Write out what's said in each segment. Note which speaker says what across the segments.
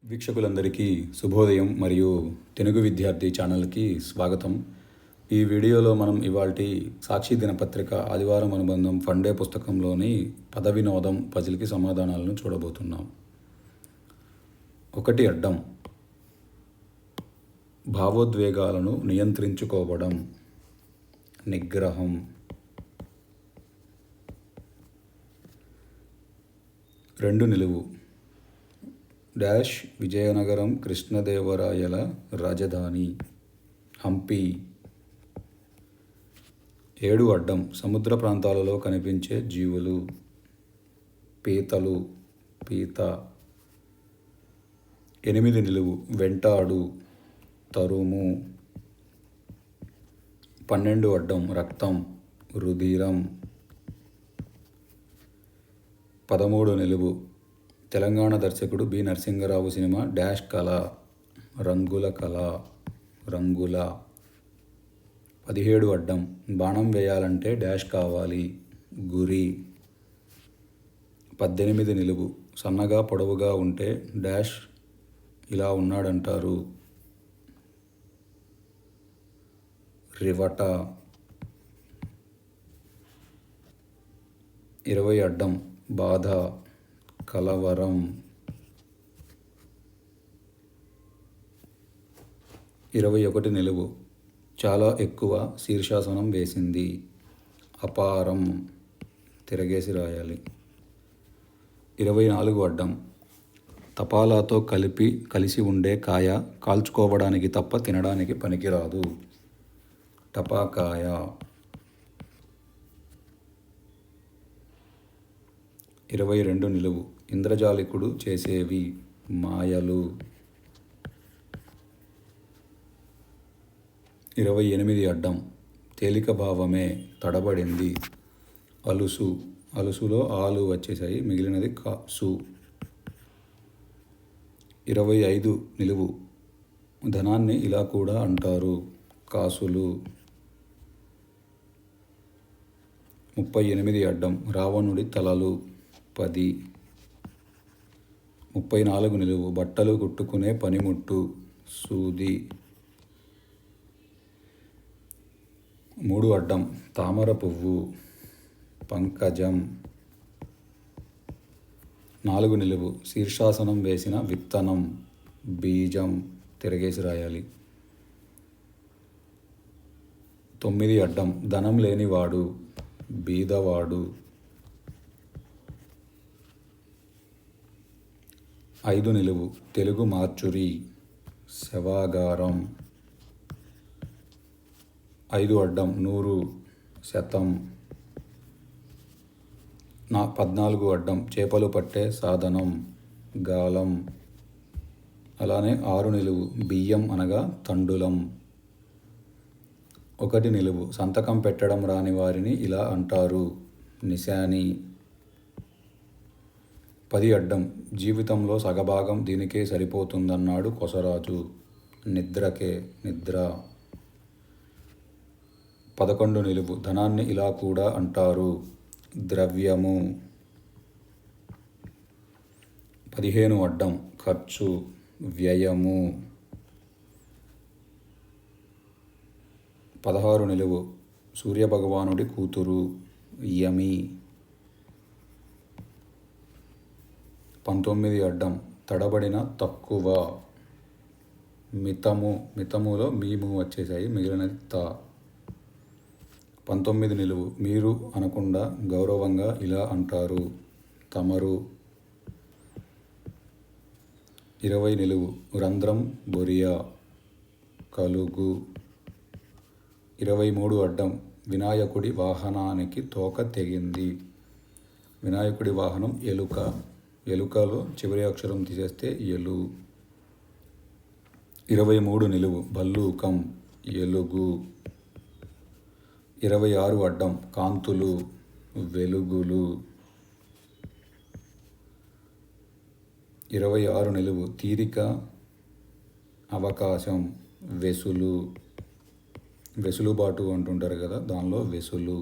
Speaker 1: వీక్షకులందరికీ శుభోదయం మరియు తెలుగు విద్యార్థి ఛానల్కి స్వాగతం. ఈ వీడియోలో మనం ఇవాల్టి సాక్షి దినపత్రిక ఆదివారం అనుబంధం ఫండే పుస్తకంలోని పద వినోదం పజిల్కి సమాధానాలను చూడబోతున్నాం. 1 అడ్డం భావోద్వేగాలను నియంత్రించుకోవడం, నిగ్రహం. 2 నిలువు డాష్ విజయనగరం కృష్ణదేవరాయల రాజధాని, హంపి. 7 అడ్డం సముద్ర ప్రాంతాలలో కనిపించే జీవులు, పీతలు, పీత. 8 నిలువు వెంటాడు, తరుము. 12 అడ్డం రక్తం, రుధిరం. 13 నిలువు తెలంగాణ దర్శకుడు బి నరసింగరావు సినిమా డాష్ కళ, రంగుల కళ, రంగుల. 17 అడ్డం బాణం వేయాలంటే డాష్ కావాలి, గురి. 18 నిలువు సన్నగా పొడవుగా ఉంటే డాష్ ఇలా ఉన్నాడంటారు, రివట. 20 అడ్డం బాధ, కలవరం. 21 నిలువు చాలా ఎక్కువ శీర్షాసనం వేసింది, అపారం. తిరగేసి రాయాలి. 24 అడ్డం తపాలాతో కలిసి ఉండే కాయ కాల్చుకోవడానికి తప్ప తినడానికి పనికిరాదు, టపాకాయ. 22 నిలువు ఇంద్రజాలికుడు చేసేవి, మాయలు. 28 అడ్డం తేలిక భావమే, తడబడింది, అలుసు. అలుసులో ఆలు వచ్చేసాయి, మిగిలినది సు. 25 నిలువు ధనాన్ని ఇలా కూడా అంటారు, కాసులు. 38 అడ్డం రావణుడి తలలు, 10. 34 నిలువు బట్టలు కుట్టుకునే పనిముట్టు, సూది. 3 అడ్డం తామర పువ్వు, పంకజం. 4 నిలువు శీర్షాసనం వేసిన విత్తనం, బీజం. తిరగేసి రాయాలి. 9 అడ్డం ధనం లేనివాడు, బీదవాడు. 5 నిలువు తెలుగు మార్చురి, శవాగారం. 5 అడ్డం 100, శతం. 14 అడ్డం చేపలు పట్టే సాధనం, గాలం. అలానే 6 నిలువు బియ్యం అనగా తండులం. 1 నిలువు సంతకం పెట్టడం రాని వారిని ఇలా అంటారు, నిశాని. 10 అడ్డం జీవితంలో సగభాగం దీనికే సరిపోతుందన్నాడు కొసరాజు, నిద్రకే, నిద్ర. 11 నిలువు ధనాన్ని ఇలా కూడా అంటారు, ద్రవ్యము. 15 అడ్డం ఖర్చు, వ్యయము. 16 నిలువు సూర్యభగవానుడి కూతురు, యమి. 19 అడ్డం తడబడిన తక్కువ, మితము. మితములో మీము వచ్చేసాయి, మిగిలినది తా. 19 నిలువు మీరు అనకుండా గౌరవంగా ఇలా అంటారు, తమరు. 20 నిలువు రంధ్రం, బొరియా, కలుగు. 23 అడ్డం వినాయకుడి వాహనానికి తోక తెగింది, వినాయకుడి వాహనం ఎలుక. ఎలుకలో చివరి అక్షరం తీసేస్తే ఎలు. 23 నిలువు భల్లూకం, ఎలుగు. 26 అడ్డం కాంతులు, వెలుగులు. 26 నిలువు తీరిక, అవకాశం, వెసులు. వెసులుబాటు అంటుంటారు కదా, దానిలో వెసులు.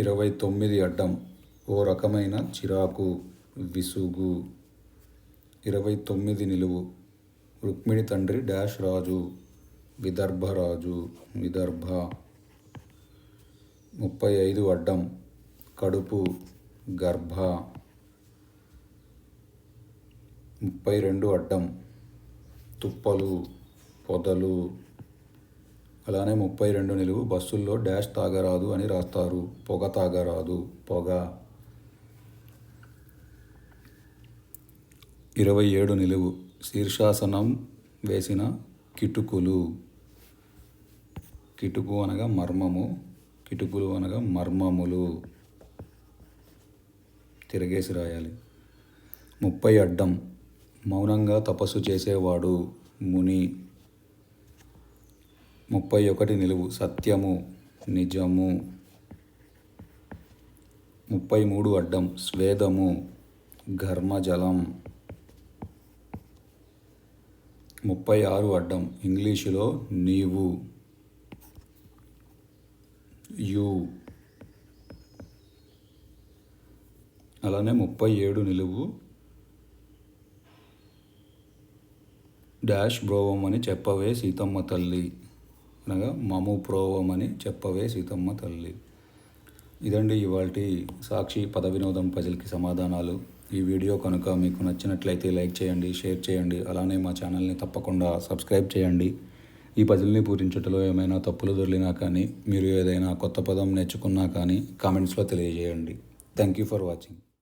Speaker 1: 29 అడ్డం ఓ రకమైన చిరాకు, విసుగు. 29 నిలువు. రుక్మిణి తండ్రి డాష్ రాజు. విదర్భ రాజు. విదర్భ. 35 అడ్డం. కడుపు. గర్భ. 32 అడ్డం. తుప్పలు. పొదలు. అలానే 32 నిలువు. బస్సుల్లో డాష్ తాగరాదు అని రాస్తారు. పొగ తాగరాదు. పొగ. 27 నిలువు. శీర్షాసనం వేసిన కిటుకులు. కిటుకు అనగా మర్మము. కిటుకులు అనగా మర్మములు. తిరగేసి రాయాలి. 30 అడ్డం. మౌనంగా తపస్సు చేసేవాడు. ముని. 31 నిలువు. సత్యము. నిజము. 33 అడ్డం. స్వేదము. ఘర్మజలం. 36 అడ్డం. ఇంగ్లీషులో నీవు. యు. అలానే 37 నిలువు. డాష్ బ్రోవమని చెప్పవే సీతమ్మ తల్లి అనగా మము ప్రోవమని చెప్పవే సీతమ్మ తల్లి. ఇదండి ఇవాల్టి సాక్షి పద వినోదం పజిల్కి సమాధానాలు. ఈ వీడియో కనుక మీకు నచ్చినట్లయితే లైక్ చేయండి, షేర్ చేయండి. అలానే మా ఛానల్ని తప్పకుండా సబ్స్క్రైబ్ చేయండి. ఈ పజిల్ని పూరించటంలో ఏమైనా తప్పులు దొర్లినా కానీ, మీరు ఏదైనా కొత్త పదం నేర్చుకున్నా కానీ కామెంట్స్లో తెలియజేయండి. Thank you for watching.